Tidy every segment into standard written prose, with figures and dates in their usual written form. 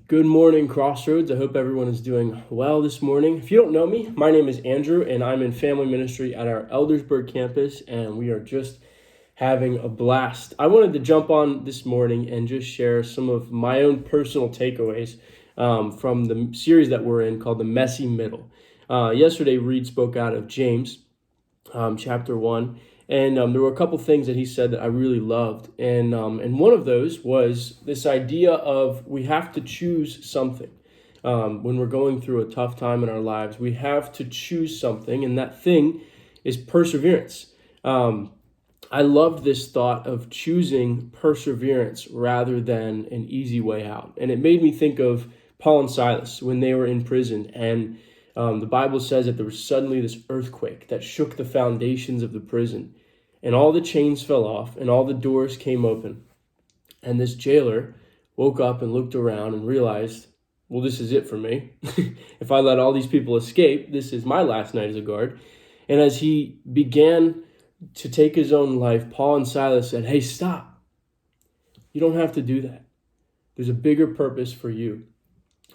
Good morning, Crossroads. I hope everyone is doing well this morning. If you don't know me, my name is Andrew, and I'm in family ministry at our Eldersburg campus, and we are just having a blast. I wanted to jump on this morning and just share some of my own personal takeaways from the series that we're in called The Messy Middle. Yesterday, Reed spoke out of James chapter 1. And there were a couple things that he said that I really loved. And one of those was this idea of we have to choose something. When we're going through a tough time in our lives, we have to choose something, and that thing is perseverance. I loved this thought of choosing perseverance rather than an easy way out. And it made me think of Paul and Silas when they were in prison, and the Bible says that there was suddenly this earthquake that shook the foundations of the prison, and all the chains fell off, and all the doors came open. And this jailer woke up and looked around and realized, well, this is it for me. If I let all these people escape, this is my last night as a guard. And as he began to take his own life, Paul and Silas said, hey, stop. You don't have to do that. There's a bigger purpose for you.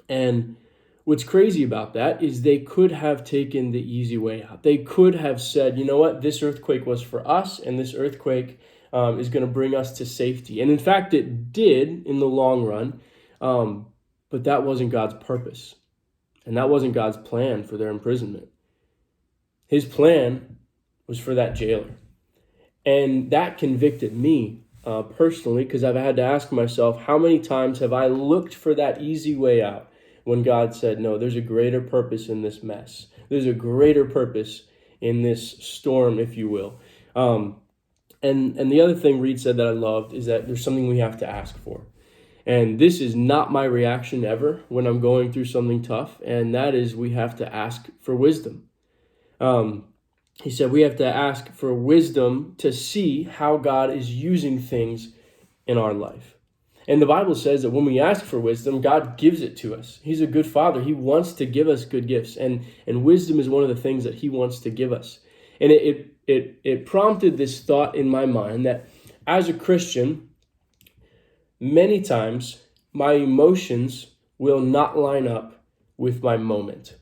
And what's crazy about that is they could have taken the easy way out. They could have said, you know what, this earthquake was for us, and this earthquake is going to bring us to safety. And in fact, it did in the long run, but that wasn't God's purpose. And that wasn't God's plan for their imprisonment. His plan was for that jailer. And that convicted me personally, because I've had to ask myself, how many times have I looked for that easy way out when God said, no, there's a greater purpose in this mess. There's a greater purpose in this storm, if you will. And the other thing Reed said that I loved is that there's something we have to ask for. And this is not my reaction ever when I'm going through something tough, and that is we have to ask for wisdom. He said we have to ask for wisdom to see how God is using things in our life. And the Bible says that when we ask for wisdom, God gives it to us. He's a good father. He wants to give us good gifts. And wisdom is one of the things that he wants to give us. And it prompted this thought in my mind that as a Christian, many times my emotions will not line up with my moment.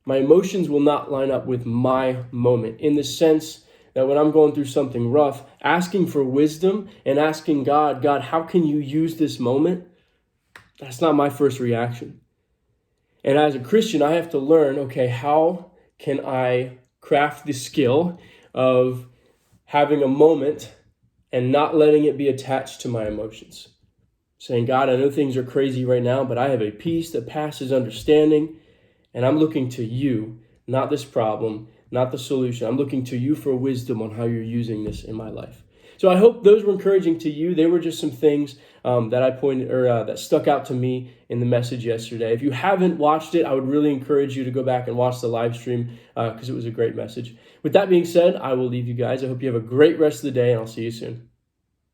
My emotions will not line up with my moment, in the sense that when I'm going through something rough, asking for wisdom and asking God, how can you use this moment? That's not my first reaction. And as a Christian, I have to learn, okay, how can I craft the skill of having a moment and not letting it be attached to my emotions? Saying, God, I know things are crazy right now, but I have a peace that passes understanding, and I'm looking to you, not this problem, not the solution. I'm looking to you for wisdom on how you're using this in my life. So I hope those were encouraging to you. They were just some things that I pointed that stuck out to me in the message yesterday. If you haven't watched it, I would really encourage you to go back and watch the live stream because it was a great message. With that being said, I will leave you guys. I hope you have a great rest of the day, and I'll see you soon.